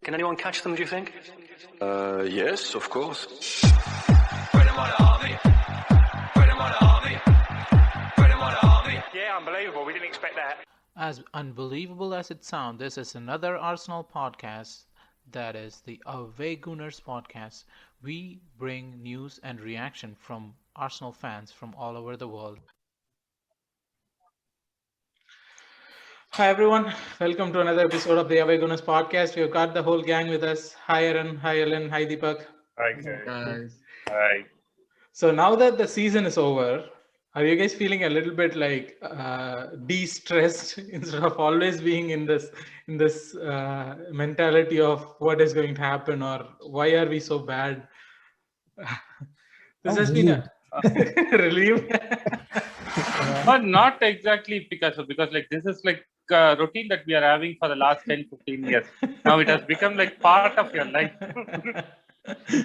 Can anyone catch them, do you think? Yes, of course. Yeah, unbelievable. We didn't expect that. As unbelievable as it sounds, this is another Arsenal podcast. That is the Away Gooners podcast. We bring news and reaction from Arsenal fans from all over the world. Hi everyone, welcome to another episode of the Away Gooners podcast. We've got the whole gang with us. Hi Arun, hi Ellen, hi Deepak. Hi Guys. Hi. So now that the season is over, are you guys feeling a little bit like de-stressed instead of always being in this mentality of what is going to happen or why are we so bad? This has been a relief. But not exactly because like this is like a routine that we are having for the last 10-15 years. Now it has become like part of your life.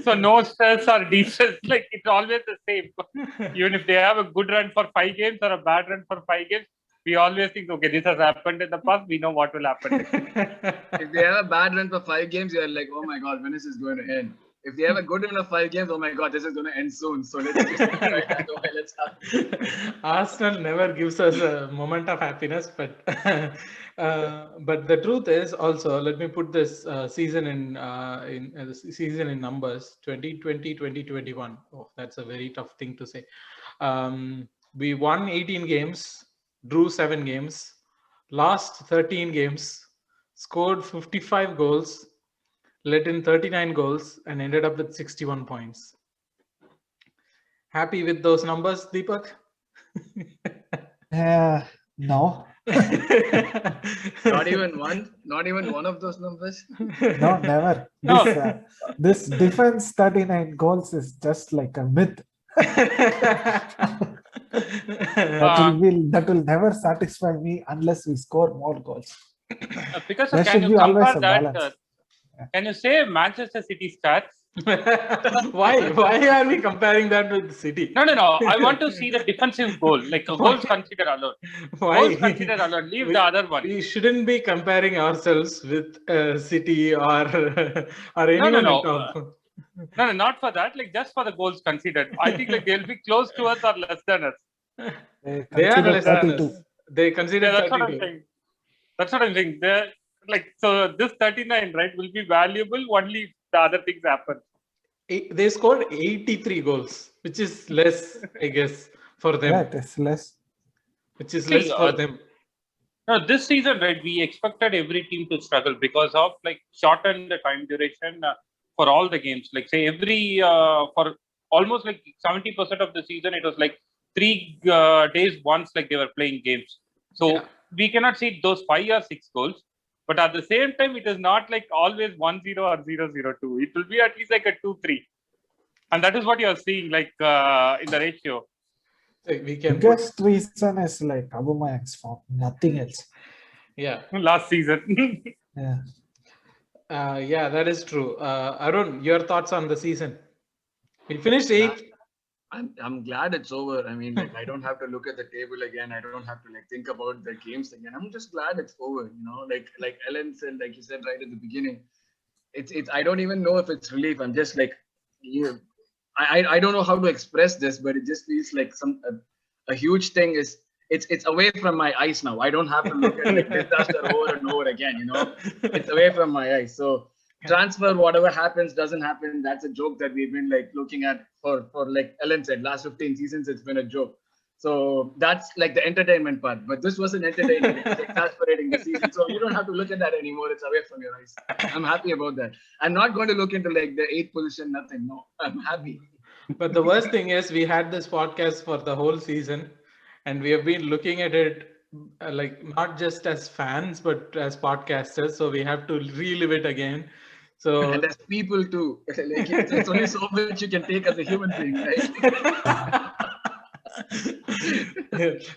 So no stress or de-stress, like it's always the same. Even if they have a good run for 5 games or a bad run for 5 games, we always think, okay, this has happened in the past, we know what will happen next. If they have a bad run for 5 games, you're like, oh my God, when is this going to end? If they have a good run of 5 games, oh my God, this is going to end soon. So let's just let's start. Arsenal never gives us a moment of happiness, but the truth is also, let me put this season in numbers. 2020-2021. Oh, that's a very tough thing to say. We won 18 games, drew 7 games, lost 13 games, scored 55 goals, let in 39 goals, and ended up with 61 points. Happy with those numbers, Deepak? No. Not even one of those numbers. No, never. This defense 39 goals is just like a myth. That will never satisfy me unless we score more goals. Because There can should you be always compare a that? balance. Can you say Manchester City stats? Why are we comparing that with City? No. I want to see the defensive goal, like goals considered alone. Why? Goals considered alone. Leave the other one. We shouldn't be comparing ourselves with City or anyone No. at all. No, not for that. Like just for the goals considered. I think like they'll be close to us or less than us. They are less than 32. us. They consider Yeah, that's 32. what I'm saying. That's what I'm saying. They're like, so this 39, right, will be valuable only if the other things happen. They scored 83 goals, which is less, I guess, for them. Yeah, it is less. Which is less for them. No, this season, right, we expected every team to struggle because of like shorten the time duration for all the games. Like say for almost like 70% of the season, it was like 3 days once like they were playing games. So we cannot see those 5 or 6 goals. But at the same time, it is not like always 1-0 or 0-0-2. It will be at least like a 2-3. And that is what you are seeing like in the ratio. We can Biggest reason is like Aubameyang's form, nothing else. Yeah. Last season. Yeah. That is true. Arun, your thoughts on the season? We finished 8th. I'm glad it's over. I mean, like I don't have to look at the table again. I don't have to like think about the games again. I'm just glad it's over. You know, like Ellen said, like you said right at the beginning, it's. I don't even know if it's relief. I'm just like, I don't know how to express this, but it just feels like a huge thing is. It's away from my eyes now. I don't have to look at like disaster over and over again. You know, it's away from my eyes. So. Transfer, whatever happens, doesn't happen. That's a joke that we've been like looking at for like Ellen said, last 15 seasons, it's been a joke. So that's like the entertainment part. But this wasn't entertaining. It was exasperating the season. So you don't have to look at that anymore. It's away from your eyes. I'm happy about that. I'm not going to look into like the 8th position, nothing. No, I'm happy. But the worst thing is we had this podcast for the whole season and we have been looking at it like not just as fans, but as podcasters. So we have to relive it again. So and as people too, like it's only so much you can take as a human being, right?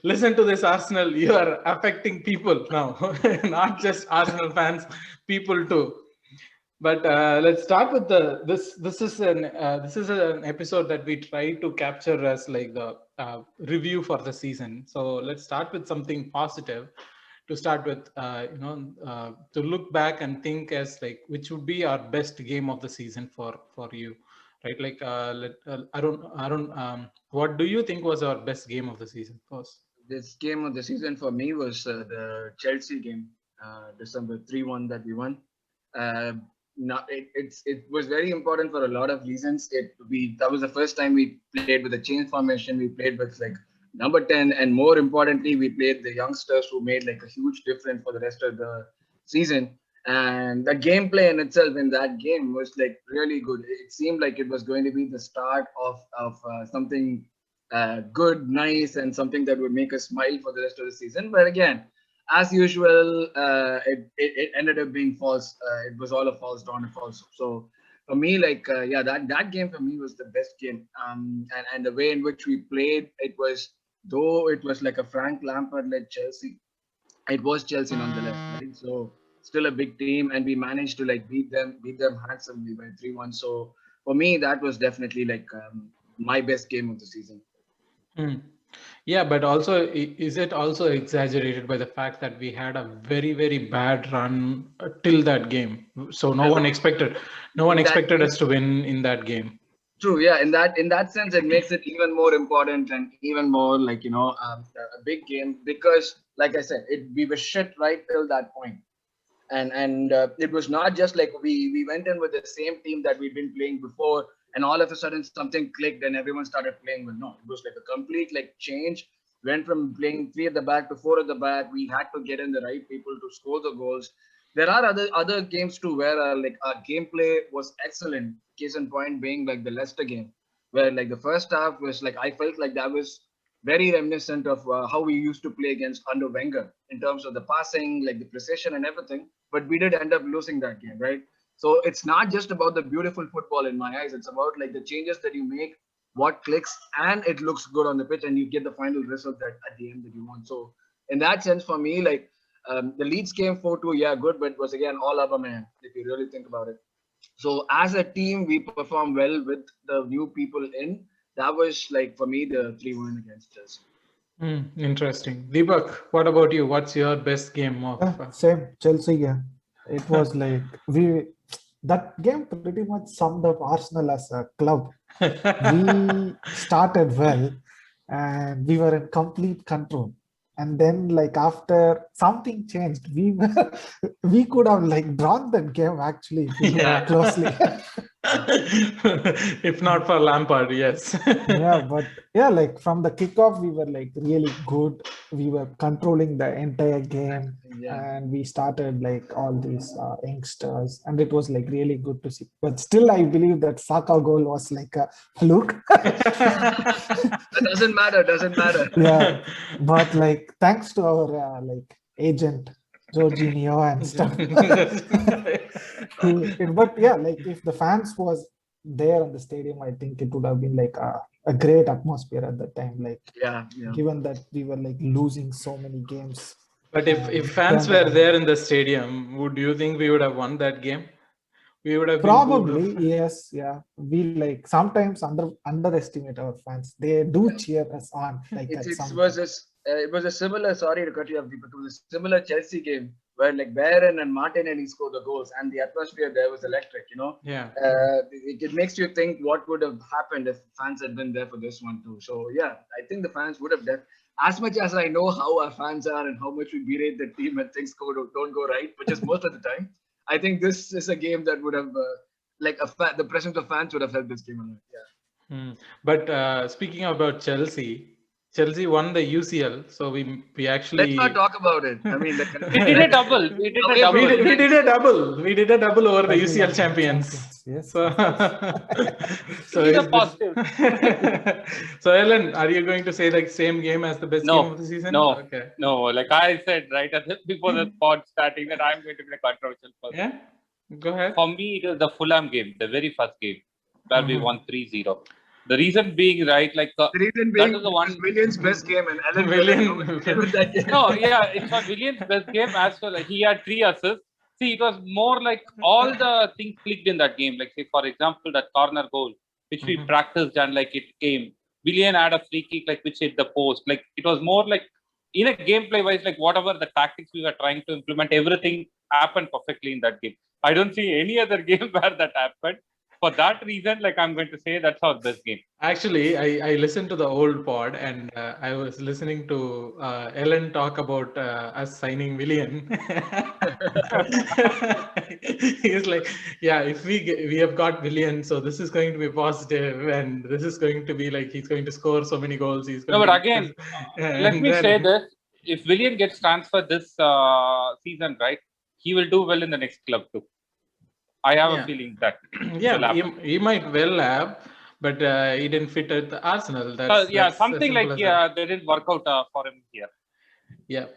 Listen to this, Arsenal. You are affecting people now, not just Arsenal fans, people too. But let's start with this. This is an episode that we try to capture as like the review for the season. So let's start with something positive. to start with, to look back and think as like which would be our best game of the season for you, right? Like Arun, what do you think was our best game of the season first? This game of the season for me was the Chelsea game, December 3-1 that we won. Uh, it was very important for a lot of reasons. That was the first time we played with a change formation. We played with like number 10, and more importantly, we played the youngsters who made like a huge difference for the rest of the season. And the gameplay in itself in that game was like really good. It seemed like it was going to be the start of something good, nice, and something that would make us smile for the rest of the season. But again, as usual, it ended up being false. It was all a false dawn, a false. So for me, like that game for me was the best game. And the way in which we played, though it was like a Frank Lampard led Chelsea, it was Chelsea nonetheless, right? So still a big team, and we managed to like beat them handsomely by 3-1. So for me, that was definitely like my best game of the season. Yeah, but also, is it also exaggerated by the fact that we had a very, very bad run till that game? So no one expected us to win in that game. True. Yeah. In that sense, it makes it even more important and even more like a big game, because, like I said, we were shit right till that point. And it was not just like we went in with the same team that we'd been playing before, and all of a sudden something clicked and everyone started playing well. No, it was like a complete like change. Went from playing 3 at the back to 4 at the back. We had to get in the right people to score the goals. There are other games too where like our gameplay was excellent. Case in point being like the Leicester game, where like the first half was like, I felt like that was very reminiscent of how we used to play against under Wenger in terms of the passing, like the precision and everything. But we did end up losing that game, right? So it's not just about the beautiful football in my eyes. It's about like the changes that you make, what clicks, and it looks good on the pitch, and you get the final result that at the end that you want. So in that sense, for me, like the Leeds game 4-2, yeah, good, but it was again all over man if you really think about it. So as a team, we performed well with the new people in. That was like for me the 3-1 against us. Interesting. Deepak, what about you? What's your best game of? Same Chelsea game. It was like that game pretty much summed up Arsenal as a club. We started well and we were in complete control. And then like after something changed, we could have like drawn that game actually if you look closely. If not for Lampard, yes. Yeah, but yeah, like from the kickoff, we were like really good. We were controlling the entire game, and we started like all these youngsters, and it was like really good to see. But still, I believe that Saka goal was like a fluke. That doesn't matter. Yeah, but like thanks to our like agent Jorginho and stuff. But yeah, like if the fans was there in the stadium, I think it would have been like a great atmosphere at that time. Like, given that we were like losing so many games. But if fans were there in the stadium, would you think we would have won that game? We would have probably yes, yeah. We like sometimes underestimate our fans. They do cheer us on. Like it was a similar. Sorry to cut you off, Deepak. It was a similar Chelsea game where like Baron and Martinelli scored the goals, and the atmosphere there was electric. Yeah. It makes you think what would have happened if fans had been there for this one too. So yeah, I think the fans would have done. As much as I know how our fans are and how much we berate the team when things don't go right, which is most of the time, I think this is a game that would have the presence of fans would have helped this game a lot. Yeah. But speaking about Chelsea won the UCL, so we actually let's not talk about it. I mean, we did a double. We did a double over the UCL champions. Yes. So it's positive. So Ellen, are you going to say like same game as the best game of the season? No. Okay. No, like I said right before the pod starting that I'm going to be a controversial person. Yeah. Go ahead. For me, it was the Fulham game, the very first game where we won 3-0. The reason being, right, like the reason being that was the one Williams' best game, and Alan that game. No, yeah, it was Williams' best game as well. Like, he had 3 assists. See, it was more like all the things clicked in that game. Like, say, for example, that corner goal, which we practiced and like it came. William had a free kick, like which hit the post. Like, it was more like in a gameplay wise, like whatever the tactics we were trying to implement, everything happened perfectly in that game. I don't see any other game where that happened. For that reason, like I'm going to say that's our best game. Actually, I listened to the old pod and I was listening to Ellen talk about us signing Willian. He's like, yeah, if we have got Willian, so this is going to be positive, and this is going to be like he's going to score so many goals. He's going No, but to again, let me say this: if Willian gets transferred this season, right, he will do well in the next club too. I have a feeling that. Yeah, he might well have, but he didn't fit at the Arsenal. That's something like they didn't work out for him here. Yeah,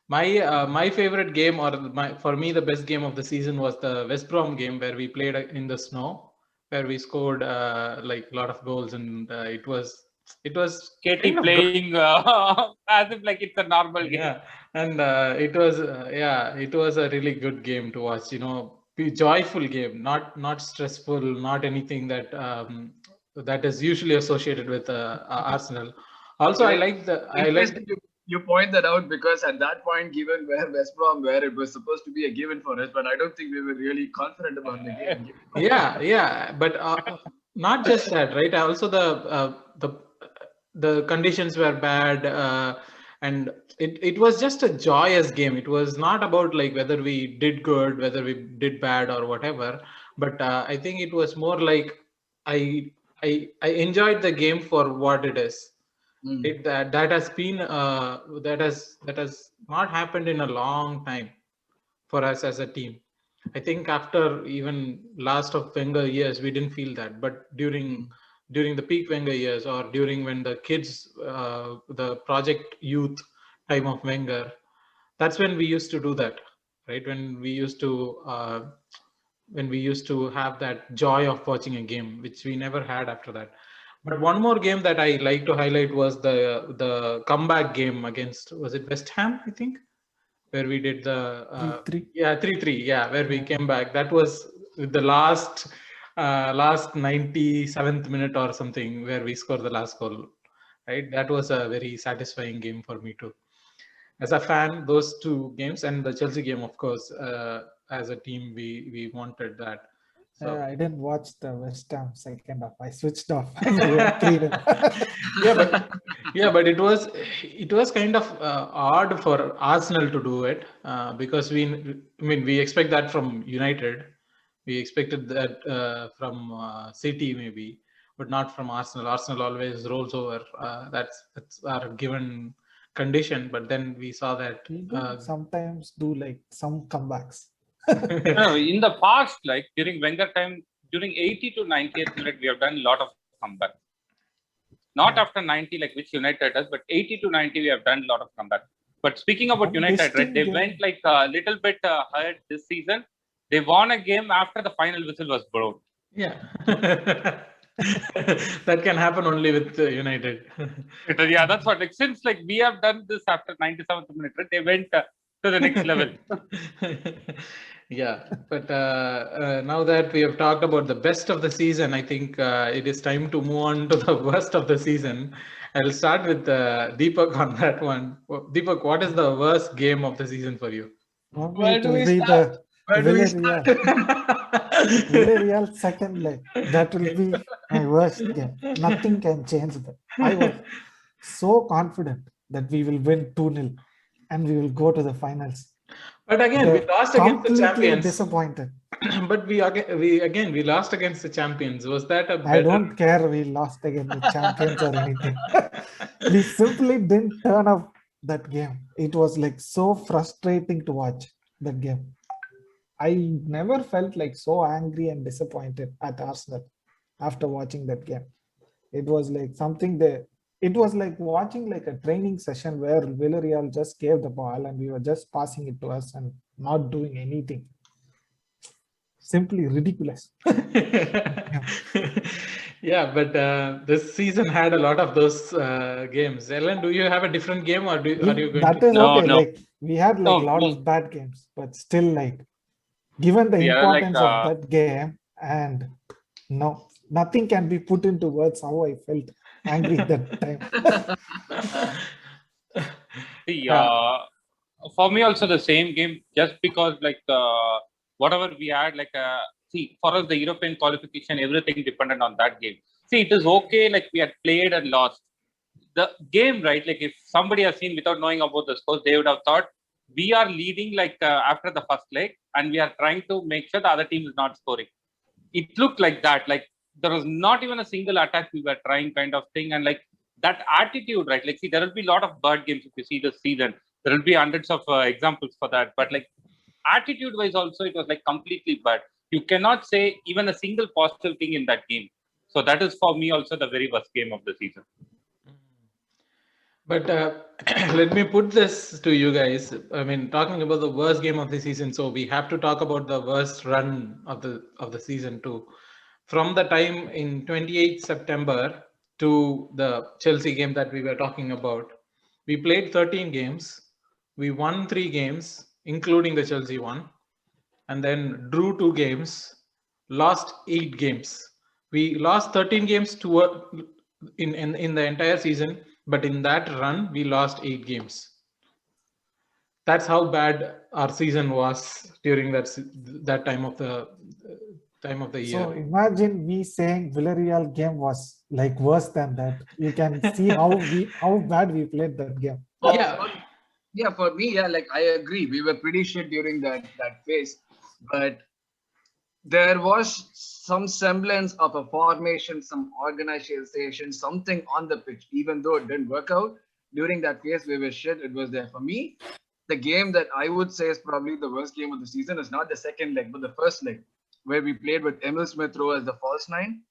my favorite game, or for me the best game of the season was the West Brom game where we played in the snow, where we scored like a lot of goals, and it was Katie kind of playing as if like it's a normal game. Yeah, and it was a really good game to watch. Be joyful game, not stressful, not anything that that is usually associated with Arsenal. Also, you point that out because at that point, given where West Brom were, it was supposed to be a given for us, but I don't think we were really confident about the game. Yeah, but not just that, right? Also, the conditions were bad, and it was just a joyous game. It was not about like whether we did good, whether we did bad, or whatever. But I think it was more like I enjoyed the game for what it is. That has been that has not happened in a long time for us as a team. I think after even last of Wenger years, we didn't feel that, but during the peak Wenger years, or during when the kids, the project youth time of Wenger, that's when we used to do that, right? When we used to have that joy of watching a game, which we never had after that. But one more game that I like to highlight was the comeback game against, was it West Ham, I think, where we did the 3-3, where we came back. That was the last 97th minute or something, where we scored the last goal, right? That was a very satisfying game for me too. As a fan, those two games, and the Chelsea game, of course, as a team, we wanted that. So I didn't watch the West Ham second half. I switched off. But it was kind of odd for Arsenal to do it because we expect that from United. We expected that from City maybe, but not from Arsenal. Arsenal always rolls over. That's our given condition. But then we saw that sometimes do like some comebacks. No, in the past, like during Wenger time, during 80 to 90th minute, we have done a lot of comebacks. Not after 90, like which United does, but 80 to 90, we have done a lot of comebacks. But speaking about United, right, they went like a little bit ahead this season. They won a game after the final whistle was blown. Yeah. That can happen only with United. Yeah, that's what. Like since like we have done this after 97th minute, right, they went to the next level. Yeah, but now that we have talked about the best of the season, I think it is time to move on to the worst of the season. I'll start with Deepak on that one. Deepak, what is the worst game of the season for you? Where do we start? Villarreal second leg. That will be my worst game. Nothing can change that. I was so confident that we will win 2-0 and we will go to the finals. But again, we lost against the champions. Disappointed. But we lost against the champions. Was that a better... I don't care we lost against the champions or anything. We simply didn't turn up that game. It was like so frustrating to watch that game. I never felt like so angry and disappointed at Arsenal after watching that game. It was like something that it was like watching like a training session where Villarreal just gave the ball and we were just passing it to us and not doing anything. Simply ridiculous. Yeah, but this season had a lot of those games. Ellen, do you have a different game, or are you going that to... is okay. No. Like we had like a lot of bad games, but still like given the importance of that game, and no, nothing can be put into words how I felt angry that time. See, for me also the same game, just because like whatever we had, like see, for us the European qualification, everything depended on that game. See, it is okay, like we had played and lost. The game, right? Like if somebody has seen without knowing about the scores, they would have thought we are leading like after the first leg, and we are trying to make sure the other team is not scoring. It looked like that. Like there was not even a single attack we were trying, kind of thing, and like that attitude, right? Like see, there will be a lot of bird games if you see this season. There will be hundreds of examples for that, but like attitude-wise, also it was like completely bad. You cannot say even a single positive thing in that game. So that is for me also the very worst game of the season. But let me put this to you guys. I mean, talking about the worst game of the season, so we have to talk about the worst run of the season too. From the time in 28th September to the Chelsea game that we were talking about, we played 13 games. We won 3 games, including the Chelsea one, and then drew 2 games, lost 8 games. We lost 13 games in the entire season, but in that run we lost 8 games. That's how bad our season was during that time of the year. So imagine me saying Villarreal game was like worse than that. You can see how bad we played that game. Yeah, for me, yeah, like I agree. We were pretty shit during that phase, but there was some semblance of a formation, some organization, something on the pitch. Even though it didn't work out during that phase, we were shit. It was there for me. The game that I would say is probably the worst game of the season is not the second leg, but the first leg, where we played with Emil Smith Rowe as the false nine.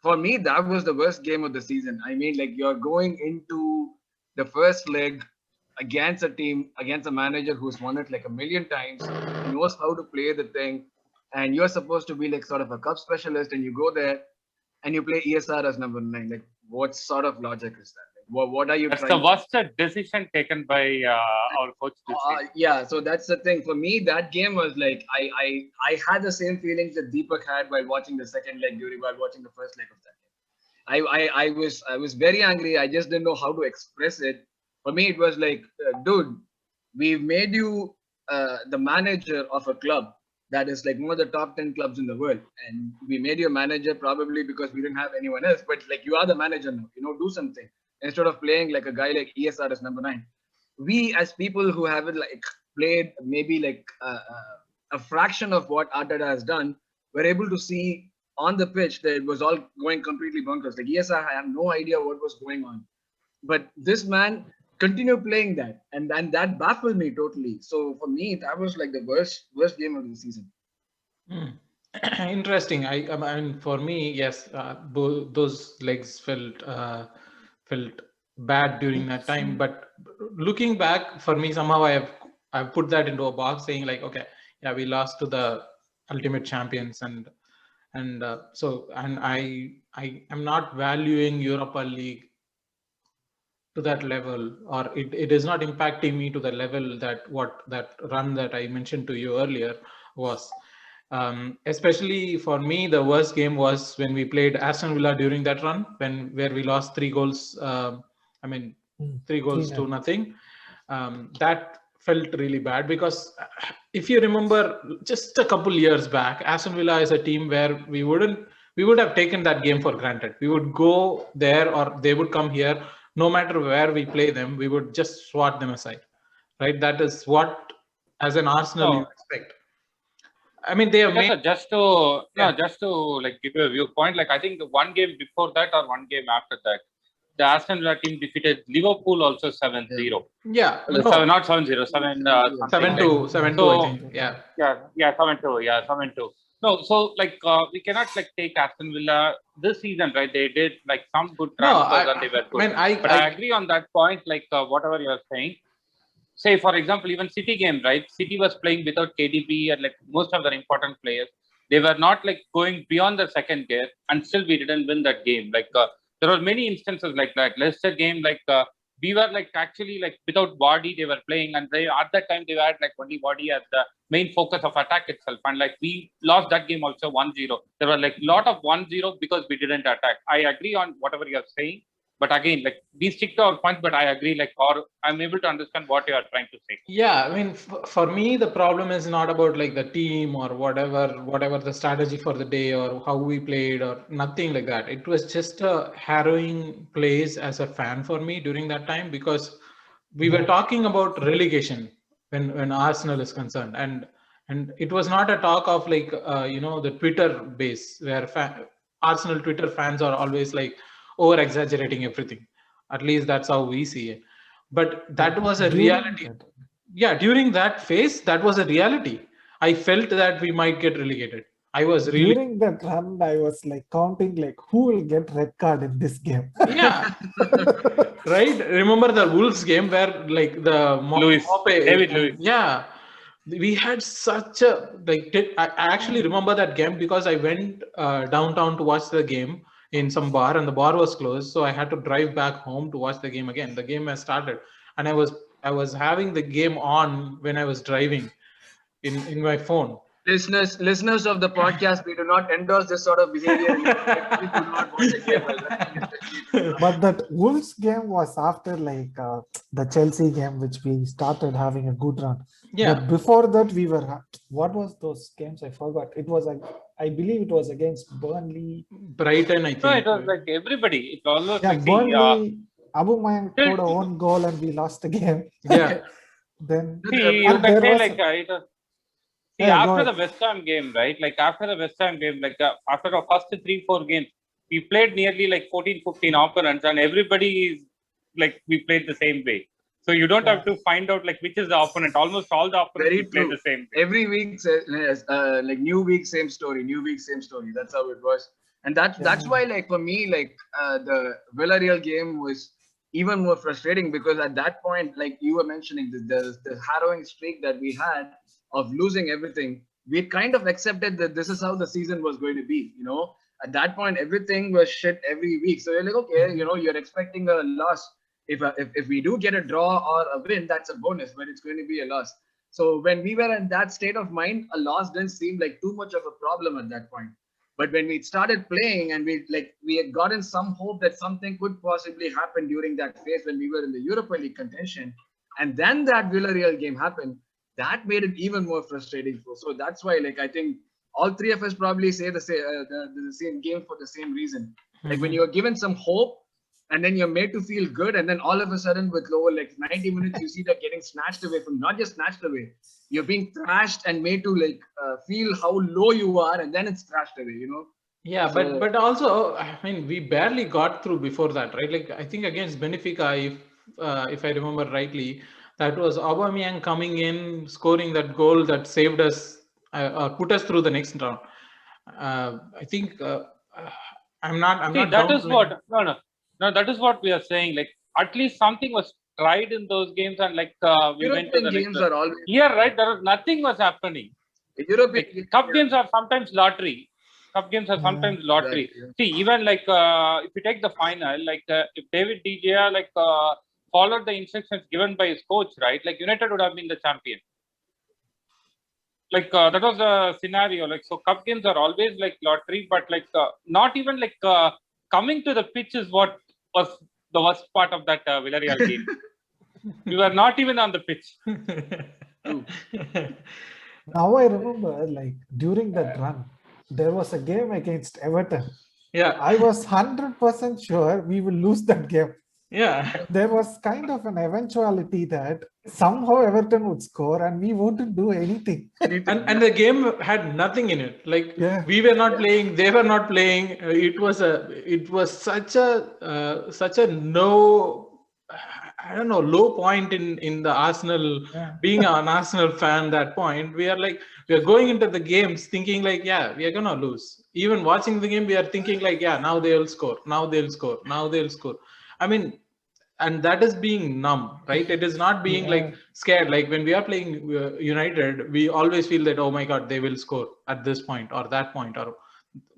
For me, that was the worst game of the season. I mean, like you're going into the first leg against a manager who's won it like a million times, knows how to play the thing, and you're supposed to be like sort of a cup specialist, and you go there and you play ESR as number 9. Like, what sort of logic is that? Like, what are you That's trying the worst decision taken by our coach this season. Yeah, so that's the thing. For me, that game was like I had the same feelings that Deepak had while watching the second leg while watching the first leg of that game. I was very angry. I just didn't know how to express it. For me, it was like, dude, we've made you the manager of a club that is like one of the top 10 clubs in the world, and we made you a manager probably because we didn't have anyone else. But like, you are the manager now. Do something instead of playing like a guy like ESR as number 9. We as people who haven't like played maybe like a fraction of what Arteta has done, were able to see on the pitch that it was all going completely bonkers. Like, yes, I have no idea what was going on, but this man continued playing that, and that baffled me totally. So for me, that was like the worst game of the season. Interesting. I mean, for me, yes, those legs felt bad during that time. But looking back, for me, somehow I've put that into a box, saying like, okay, yeah, we lost to the ultimate champions, and I am not valuing Europa League to that level, or it is not impacting me to the level that that run that I mentioned to you earlier was. Especially for me, the worst game was when we played Aston Villa during that run, where we lost 3 goals. 3 goals to nothing. That felt really bad, because if you remember, just a couple years back, Aston Villa is a team where we would have taken that game for granted. We would go there, or they would come here. No matter where we play them, we would just swat them aside, right? That is what, as an Arsenal, you expect. I mean, they have made... just to like give you a viewpoint. Like, I think the one game before that or one game after that, the Aston Villa team defeated Liverpool also 7-0. Yeah, not 7-0, 7-2, 7-2, I think. Yeah, 7-2. Yeah, 7-2. No, so like we cannot like take Aston Villa this season, right? They did like some good transfers and they were good. I agree on that point. Like whatever you are saying. Say, for example, even City game, right? City was playing without KDB and like most of their important players. They were not like going beyond the second gear, and still we didn't win that game. Like there were many instances like that. Leicester game, like we were like actually like without body they were playing, and they at that time they had like only body as the main focus of attack itself, and like we lost that game also 1-0. There were like a lot of 1-0 because we didn't attack. I agree on whatever you're saying, But again, like we stick to our points, but I agree, like, or I'm able to understand what you are trying to say. Yeah, I mean, for me, the problem is not about like the team or whatever the strategy for the day or how we played or nothing like that. It was just a harrowing place as a fan for me during that time, because we were talking about relegation when Arsenal is concerned, and it was not a talk of like the Twitter base where Arsenal Twitter fans are always like over exaggerating everything. At least that's how we see it. But that was a reality. Yeah, during that phase, that was a reality. I felt that we might get relegated. I was really During that run, I was like counting like who will get red card in this game. yeah. Right. Remember the Wolves game where like the David Lewis. Yeah, we had such a like. I actually remember that game because I went downtown to watch the game in some bar, and the bar was closed, so I had to drive back home to watch the game again. The game has started, and I was having the game on when I was driving in my phone. Listeners of the podcast, we do not endorse this sort of behavior. We do not watch a game while driving, especially. But that Wolves game was after like the Chelsea game, which we started having a good run. Yeah. But before that, we were. What was those games? I forgot. It was I believe it was against Burnley. Brighton, I think. No, it was like everybody. It almost Yeah, like Burnley. Aubameyang scored a own goal and we lost the game. Yeah. Then you can say like it was. See, Yeah, after go the West Ham game, right? Like after the West Ham game, like after the first 3-4 games, we played nearly like 14-15 opponents, and everybody is like we played the same way. So you don't have to find out like which is the opponent. Almost all the opponents Very play true. the same way. Every week, like new week, same story. New week, same story. That's how it was. And that's why, like for me, like the Villarreal game was even more frustrating, because at that point, like you were mentioning, the harrowing streak that we had of losing everything, we kind of accepted that this is how the season was going to be. You know, at that point, everything was shit every week. So you're like, okay, you're expecting a loss. If we do get a draw or a win, that's a bonus, but it's going to be a loss. So when we were in that state of mind, a loss didn't seem like too much of a problem at that point. But when we started playing and we had gotten some hope that something could possibly happen during that phase when we were in the Europa League contention, and then that Villarreal game happened, that made it even more frustrating. So that's why, like, I think all three of us probably say the same game for the same reason. Like when you're given some hope, and then you're made to feel good, and then all of a sudden with lower like 90 minutes, you see that getting snatched away from, not just snatched away, you're being thrashed and made to like feel how low you are, and then it's thrashed away, Yeah, So- but also, I mean, we barely got through before that, right? Like I think against Benfica, if I remember rightly, that was Aubameyang coming in, scoring that goal that saved us or put us through the next round. I think I'm not. See, that is what no, that is what we are saying. Like at least something was tried in those games, and like we went to European the games next. are always Here, right? There was nothing was happening. European Like, cup games are sometimes lottery. Cup games are sometimes lottery. Right, yeah. See, even like if you take the final, like if David De Gea like followed the instructions given by his coach, right? Like United would have been the champion. Like that was a scenario. Like so, cup games are always like lottery, but like not even like coming to the pitch is what was the worst part of that Villarreal game. We were not even on the pitch. now I remember, like during that run, there was a game against Everton. Yeah, I was 100% sure we will lose that game. yeah. There was kind of an eventuality that somehow Everton would score and we wouldn't do anything. And the game had nothing in it. Like Yeah. we were not playing, they were not playing. It was such a low point in the Arsenal. Yeah. Being an Arsenal fan, that point we are going into the games thinking like, yeah, we are gonna lose. Even watching the game, we are thinking like, yeah, now they'll score. I mean, and that is being numb, right? It is not being like scared. Like when we are playing United, we always feel that, oh my God, they will score at this point or that point, or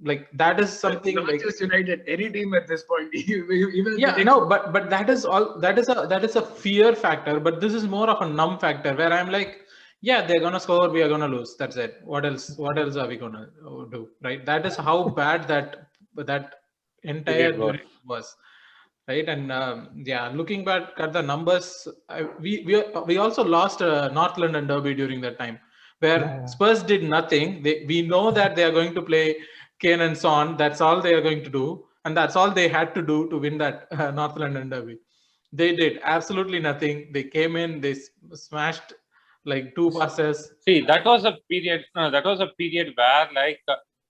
like that is something not like just United, any team at this point. Even yeah, no, but that is all. That is a fear factor. But this is more of a numb factor where I'm like, yeah, they're gonna score, we are gonna lose. That's it. What else are we gonna do, right? That is how bad that entire It was. was. right? And yeah, looking back at the numbers, we also lost North London Derby during that time, where Yeah. Spurs did nothing. We know that they are going to play Kane and Son. That's all they are going to do, and that's all they had to do to win that North London Derby. They did absolutely nothing. They came in, they smashed like 2 passes. See, that was a period. That was a period where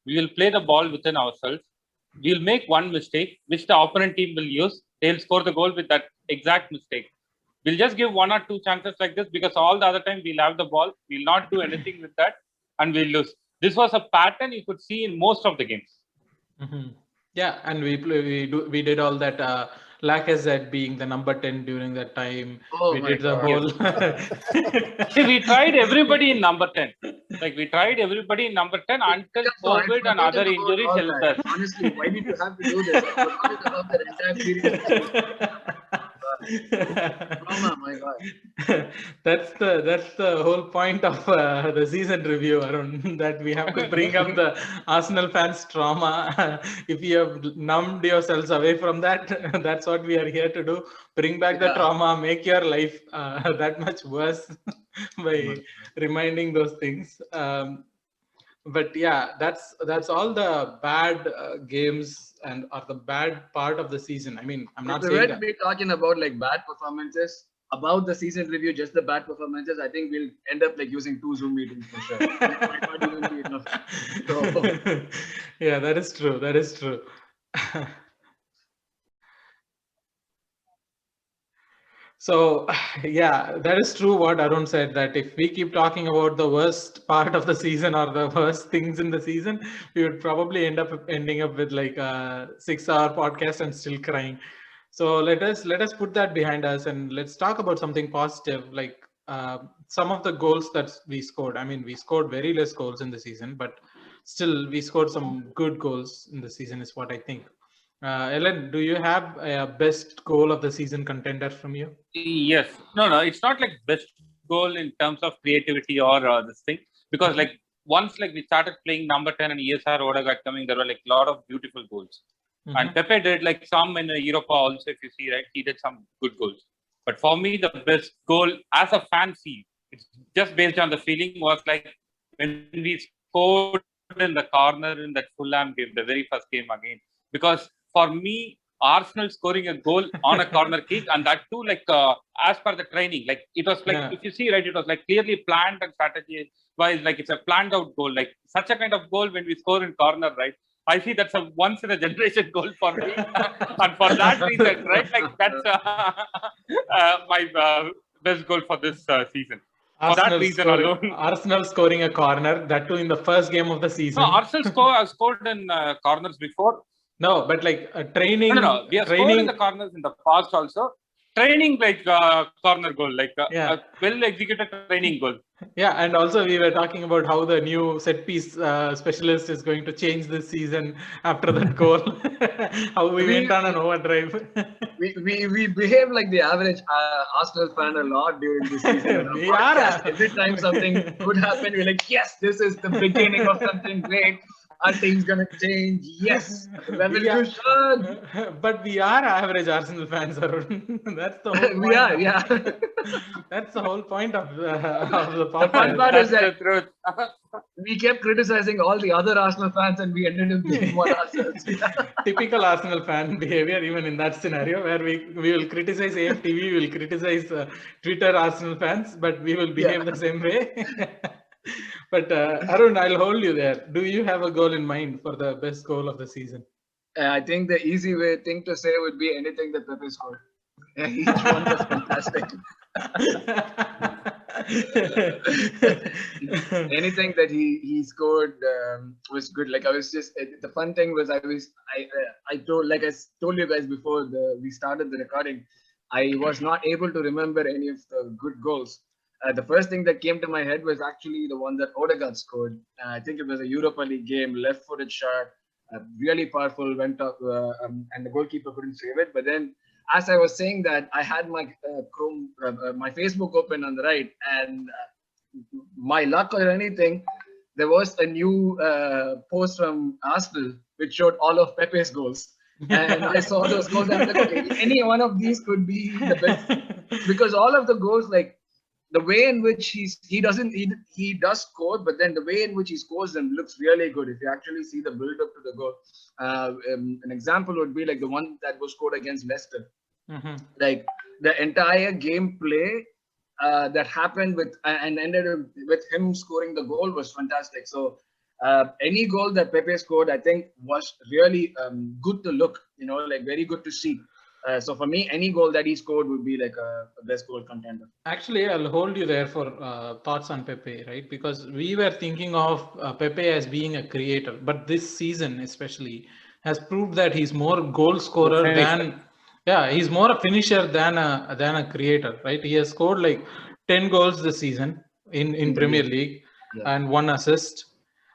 we will play the ball within ourselves. We'll make one mistake, which the opponent team will use. They'll score the goal with that exact mistake. We'll just give 1 or 2 chances like this because all the other time we'll have the ball. We'll not do anything with that, and we'll lose. This was a pattern you could see in most of the games. Mm-hmm. Yeah, and we did all that. Lacazette being the number 10 during that time. Oh We my did the God. whole. See, we tried everybody in number 10. Like, we tried everybody in number 10 until COVID and other injuries helped us. Honestly, why did you have to do this? I forgot about that entire period. Trauma, my God. That's the whole point of the season review, Arun, that we have to bring up the Arsenal fans' trauma. If you have numbed yourselves away from that, that's what we are here to do. Bring back the trauma, make your life that much worse by reminding those things. But yeah, that's all the bad games or the bad part of the season. I mean, I'm not saying that we're talking about like bad performances, about the season review, just the bad performances. I think we'll end up like using 2 Zoom meetings for sure. It might not even be enough. So, yeah, that is true. That is true. So, yeah, that is true what Arun said, that if we keep talking about the worst part of the season or the worst things in the season, we would probably ending up with like a 6-hour podcast and still crying. So let us put that behind us and let's talk about something positive, like some of the goals that we scored. I mean, we scored very less goals in the season, but still we scored some good goals in the season is what I think. Ellen, do you have a best goal of the season contender from you? Yes. No, it's not like best goal in terms of creativity or this thing. Because like once like we started playing number 10 and ESR Odegaard coming, there were like a lot of beautiful goals. And Pepe did like some in Europa also, if you see, right? He did some good goals. But for me, the best goal as a fan it's just based on the feeling, was like when we scored in the corner in that Fulham game, the very first game again. Because for me, Arsenal scoring a goal on a corner kick, and that too, like as per the training, like it was like if you see, right, it was like clearly planned and strategy wise, like it's a planned out goal, like such a kind of goal when we score in corner, right? I see that's a once in a generation goal for me, and for that reason, right, like that's my best goal for this season. For that reason alone. Arsenal scoring a corner, that too in the first game of the season. No, Arsenal scored in corners before. No, but like training. No. We have scored in the corners in the past also. Training like corner goal, like a well executed training goal. Yeah, and also we were talking about how the new set piece specialist is going to change this season after that goal. How we went on an overdrive. we behave like the average Arsenal fan a lot during this season. We are. Every time something good happen, we're like, yes, this is the beginning of something great. Our team's gonna change. Yes, revolution. But we are average Arsenal fans, Arun. That's the whole point. We are, yeah. That's the whole point of the podcast. The fun part is that the truth. we kept criticizing all the other Arsenal fans, and we ended up being one ourselves. Typical Arsenal fan behavior, even in that scenario, where we will criticize AFTV, we will criticize Twitter Arsenal fans, but we will behave the same way. But Arun, I'll hold you there. Do you have a goal in mind for the best goal of the season? I think the easy thing to say would be anything that Pepe scored. Each one was fantastic. Anything that he scored was good. Like I was just the fun thing was I told you guys before we started the recording, I was not able to remember any of the good goals. The first thing that came to my head was actually the one that Odegaard scored. I think it was a Europa League game, left-footed shot, really powerful, went up, and the goalkeeper couldn't save it. But then, as I was saying that, I had my my Facebook open on the right, and my luck or anything, there was a new post from Arsenal which showed all of Pepe's goals. And I saw those goals. I'm like, okay, any one of these could be the best, because all of the goals, like the way in which he does score, but then the way in which he scores them looks really good. If you actually see the build up to the goal, an example would be like the one that was scored against Leicester. Like the entire gameplay that happened with and ended with him scoring the goal was fantastic. So any goal that Pepe scored, I think, was really good to look. Like very good to see. So for me, any goal that he scored would be like a best goal contender. Actually, I'll hold you there for thoughts on Pepe, right? Because we were thinking of Pepe as being a creator, but this season especially has proved that he's more goal scorer than, he's more a finisher than a creator, right? He has scored like 10 goals this season in Premier League and 1 assist.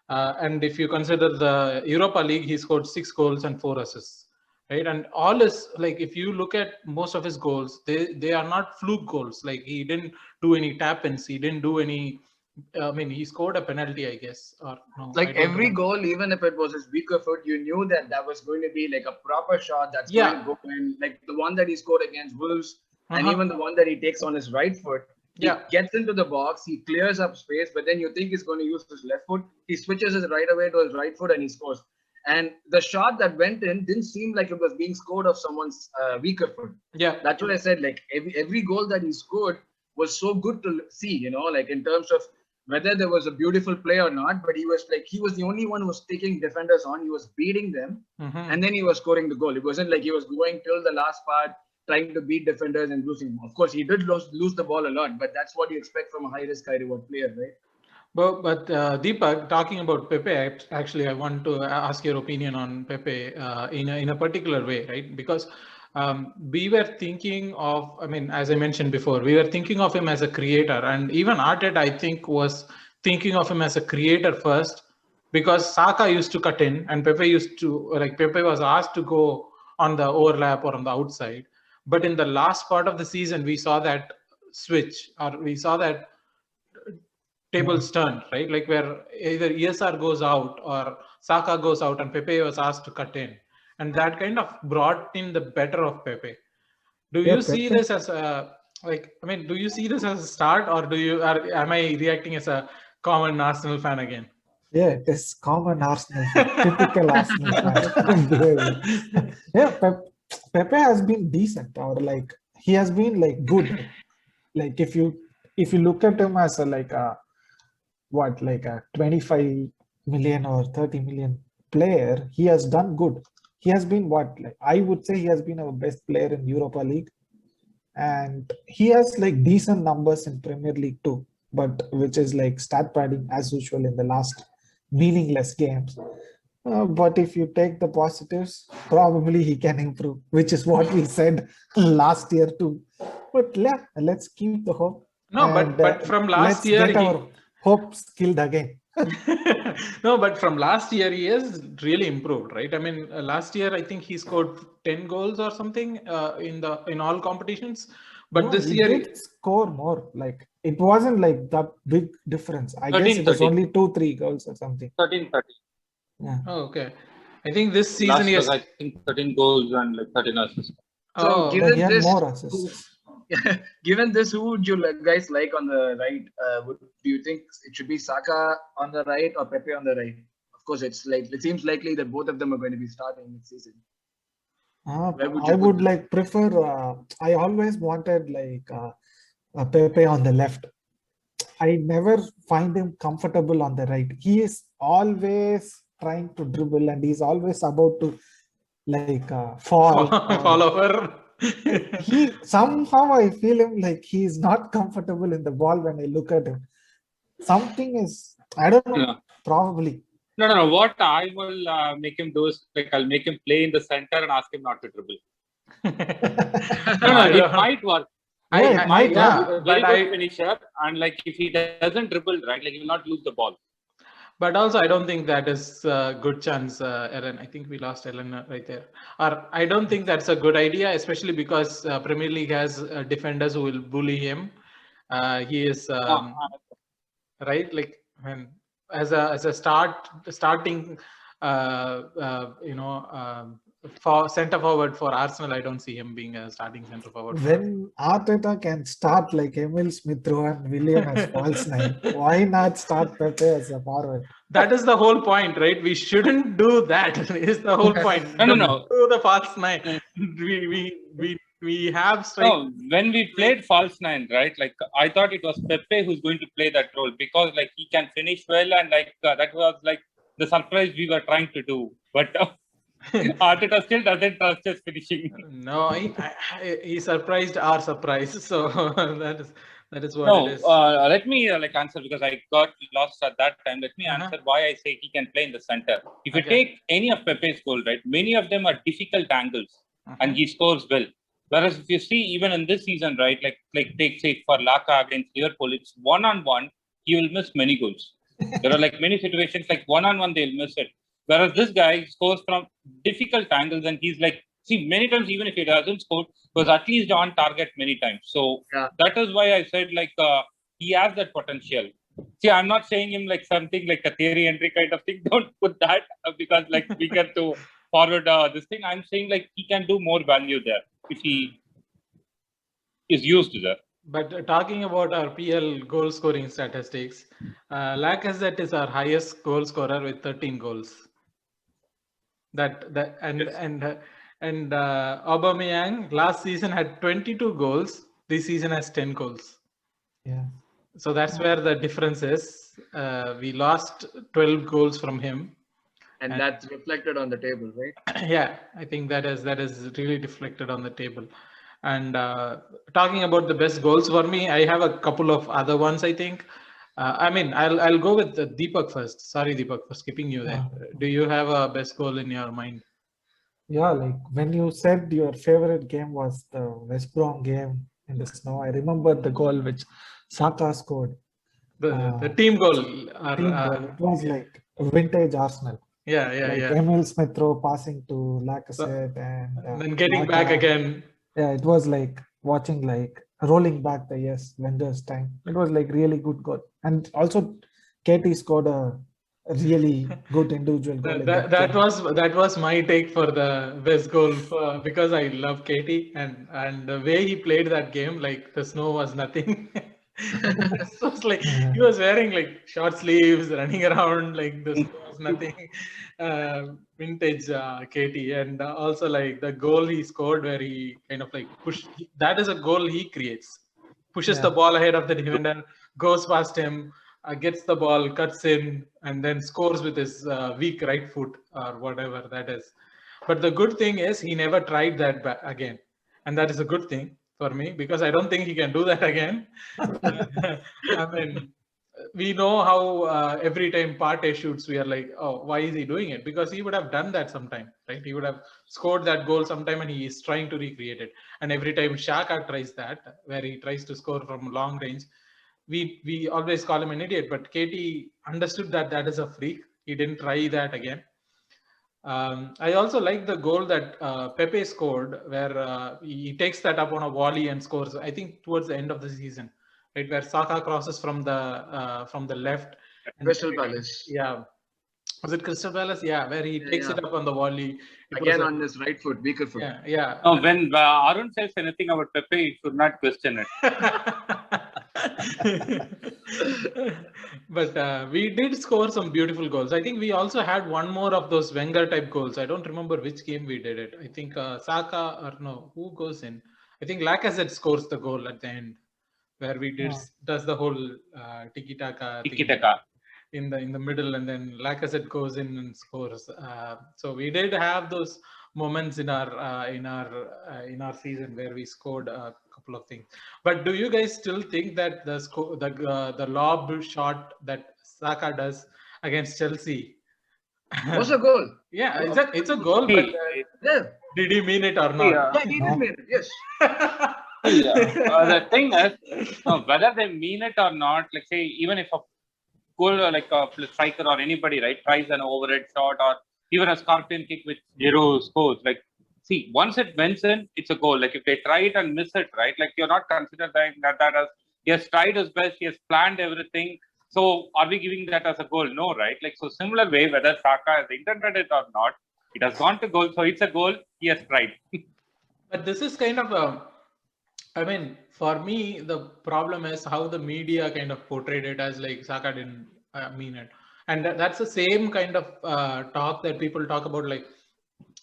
And if you consider the Europa League, he scored 6 goals and 4 assists. Right, and all is like, if you look at most of his goals, they are not fluke goals. Like he didn't do any tap-ins, he didn't do any. I mean, he scored a penalty, I guess, or no. Like every goal, even if it was his weaker foot, you knew that was going to be like a proper shot that's going to go in. Like the one that he scored against Wolves, and even the one that he takes on his right foot. He gets into the box, he clears up space, but then you think he's going to use his left foot. He switches his right away to his right foot and he scores. And the shot that went in didn't seem like it was being scored off someone's weaker foot. Yeah, that's what I said. Like every goal that he scored was so good to see, like in terms of whether there was a beautiful play or not. But he was the only one who was taking defenders on. He was beating them, and then he was scoring the goal. It wasn't like he was going till the last part, trying to beat defenders and losing. Of course, he did lose the ball a lot, but that's what you expect from a high risk, high reward player, right? But Deepak, talking about Pepe, actually, I want to ask your opinion on Pepe in a particular way, right? Because we were thinking of, I mean, as I mentioned before, we were thinking of him as a creator, and even Arteta, I think, was thinking of him as a creator first, because Saka used to cut in, and Pepe was asked to go on the overlap or on the outside. But in the last part of the season, we saw that switch, or we saw that tables turned, right? Like where either ESR goes out or Saka goes out and Pepe was asked to cut in. And that kind of brought in the better of Pepe. Do you see this as a, do you see this as a start, or am I reacting as a common Arsenal fan again? Yeah, it is common Arsenal fan, typical Arsenal fan. Yeah, Pepe has been decent, or like he has been like good. Like if you look at him as a 25 million or 30 million player, he has done good. He has been I would say he has been our best player in Europa League, and he has like decent numbers in Premier League too, but which is like stat padding as usual in the last meaningless games. But if you take the positives, probably he can improve, which is what we said last year too. But yeah, let's keep the hope. No, but from last year, our hopes killed again. No, but from last year, he has really improved, right? I mean, last year, I think he scored 10 goals or something in all competitions. But this year, he did score more. Like it wasn't like that big difference. I guess it was only 2-3 goals or something. 13. Yeah. Oh, okay. I think this season he has, I think, 13 goals and like 13 assists. So given he had this, more assists. Given this, who would you guys like on the right? Do you think it should be Saka on the right or Pepe on the right? Of course, it seems likely that both of them are going to be starting next season. I would prefer. I always wanted Pepe on the left. I never find him comfortable on the right. He is always trying to dribble, and he's always about to fall over. He somehow, I feel him like he's not comfortable in the ball when I look at him. Something is, I don't know, probably. No. What I will make him do is I'll make him play in the center and ask him not to dribble. It might work. It might work. Very good finisher, and if he doesn't dribble, right, he will not lose the ball. But also, I don't think that is a good chance, Ellen. I think we lost Ellen right there. Or I don't think that's a good idea, especially because Premier League has defenders who will bully him. He is right, as a starting for centre forward for Arsenal, I don't see him being a starting centre forward. When Arteta can start like Emil Smith Rowe and William as false nine, why not start Pepe as a forward? That is the whole point, right? We shouldn't do that. Is the whole point. No. Don't do the false nine. We have strike. No, when we played false nine, right? Like I thought it was Pepe who's going to play that role because like he can finish well and like that was like the surprise we were trying to do. But Arteta still doesn't trust us finishing. No, he surprised our surprise. So that is what No, it is. let me like answer because I got lost at that time. Let me answer why I say he can play in the center. If you take any of Pepe's goals, right, many of them are difficult angles and he scores well. Whereas if you see even in this season, right, like take say for Laka against Liverpool, it's one-on-one, he will miss many goals. There are like many situations like one-on-one they'll miss it. Whereas this guy scores from difficult angles and he's like, see, many times even if he doesn't score, was at least on target many times. So that is why I said like he has that potential. See, I'm not saying him like something like a Thierry Henry kind of thing. Don't put that because like we get to forward this thing. I'm saying like he can do more value there if he is used there. But talking about our PL goal scoring statistics, Lacazette is our highest goal scorer with 13 goals. And Aubameyang last season had 22 goals. This season has 10 goals. Yeah. So that's where the difference is. We lost 12 goals from him. And that's reflected on the table, right? Yeah, I think that is really reflected on the table. And talking about the best goals for me, I have a couple of other ones, I think. I'll go with Deepak first. Sorry, Deepak, for skipping you there. Do you have a best goal in your mind? Yeah, like when you said your favorite game was the West Brom game in the snow, I remember the goal which Saka scored. The team goal. It was like vintage Arsenal. Yeah. Emil Smith Rowe passing to Lacazette and then getting back again. Yeah, it was like watching like rolling back the Wenger's time. It was like really good goal. And also Katie scored a really good individual goal. That was my take for the best goal because I love Katie and the way he played that game, like the snow was nothing. So it's like he was wearing like short sleeves, running around like the snow was nothing. Vintage Katie, and also like the goal he scored where he kind of like pushed. That is a goal he creates. Pushes the ball ahead of the defender, goes past him, gets the ball, cuts in, and then scores with his weak right foot or whatever that is. But the good thing is he never tried that again, and that is a good thing for me because I don't think he can do that again. I mean, we know how every time Partey shoots, we are like, oh, why is he doing it? Because he would have done that sometime, right? He would have scored that goal sometime and he is trying to recreate it. And every time Xhaka tries that, where he tries to score from long range, we always call him an idiot. But Katie understood that is a freak. He didn't try that again. I also like the goal that Pepe scored, where he takes that up on a volley and scores. I think towards the end of the season, right, where Saka crosses from the left. Crystal Palace. Yeah, was it Crystal Palace? Yeah, where he takes it up on the volley. Again on his right foot, weaker foot. Yeah. No, when Arun says anything about Pepe, you should not question it. But we did score some beautiful goals. I think we also had one more of those Wenger type goals. I don't remember which game we did it. I think Saka or no, who goes in? I think Lacazette scores the goal at the end, where we does the whole tiki-taka in the middle, and then Lacazette goes in and scores. So we did have those moments in our season where we scored a couple of things. But do you guys still think that the lob shot that Saka does against Chelsea was a goal? Yeah, it's a goal, but did he mean it or not? Yeah, he did mean it. Yes. The thing is, whether they mean it or not, like say, even if a goal like a striker or anybody, right, tries an overhead shot or even a scorpion kick which Giroud scores, like, see, once it went in, it's a goal. Like if they try it and miss it, right, like you're not considering that as he has tried his best, he has planned everything. So are we giving that as a goal? No, right? Like so, similar way, whether Saka has intended it or not, It has gone to goal, so it's a goal. He has tried. But this is kind of I mean, for me, the problem is how the media kind of portrayed it as like Saka didn't mean it, and that's the same kind of talk that people talk about, like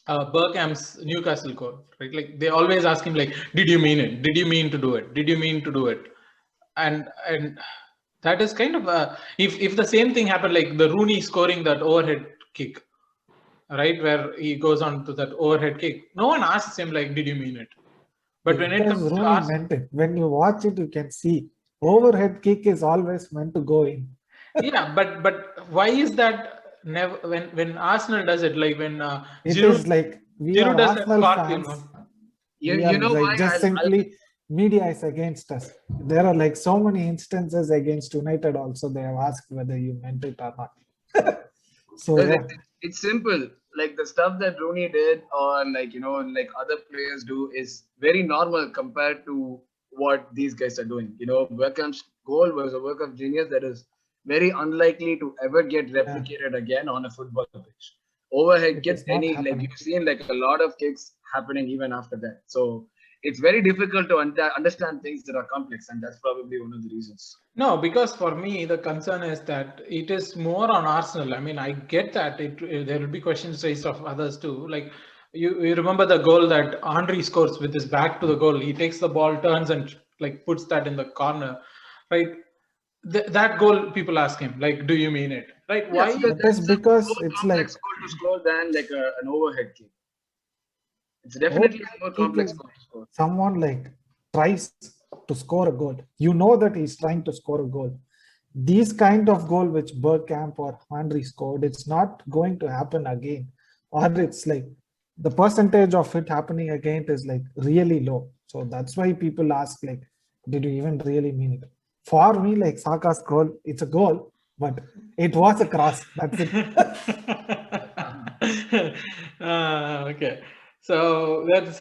Bergkamp's Newcastle goal, right? Like they always ask him, like, "Did you mean it? Did you mean to do it? Did you mean to do it?" And that is kind of if the same thing happened, like the Rooney scoring that overhead kick, right, where he goes on to that overhead kick, no one asks him like, "Did you mean it?" But when it Because comes to Rooney meant it. When you watch it, you can see overhead kick is always meant to go in. yeah, but why is that never when Arsenal does it, like when It Giroud, is like we Giroud are does that Arsenal cartwheel, fans. You, We are you know like why? just simply media is against us. There are like so many instances against United also. They have asked whether you meant it or not. So yeah, it's simple. Like the stuff that Rooney did, or like like other players do, is very normal compared to what these guys are doing. Beckham's goal was a work of genius that is very unlikely to ever get replicated again on a football pitch. Overhead it kicks, is not like happening. you've seen like a lot of kicks happening even after that. So it's very difficult to understand things that are complex, and that's probably one of the reasons. No, because for me the concern is that it is more on Arsenal. I mean, I get that there will be questions raised of others too. Like you remember the goal that Henry scores with his back to the goal. He takes the ball, turns and like puts that in the corner, right? That goal, people ask him like, "Do you mean it?" Right? Why? It is because more it's complex like goal to score than like an overhead kick. It's definitely a more complex goal to score. someone like tries to score a goal. You know that he's trying to score a goal. These kind of goal which Bergkamp or Henry scored, it's not going to happen again. Or it's like the percentage of it happening again is like really low. So that's why people ask like, did you even really mean it? For me, like Saka's goal, it's a goal, but it was a cross. That's it. Okay, so that's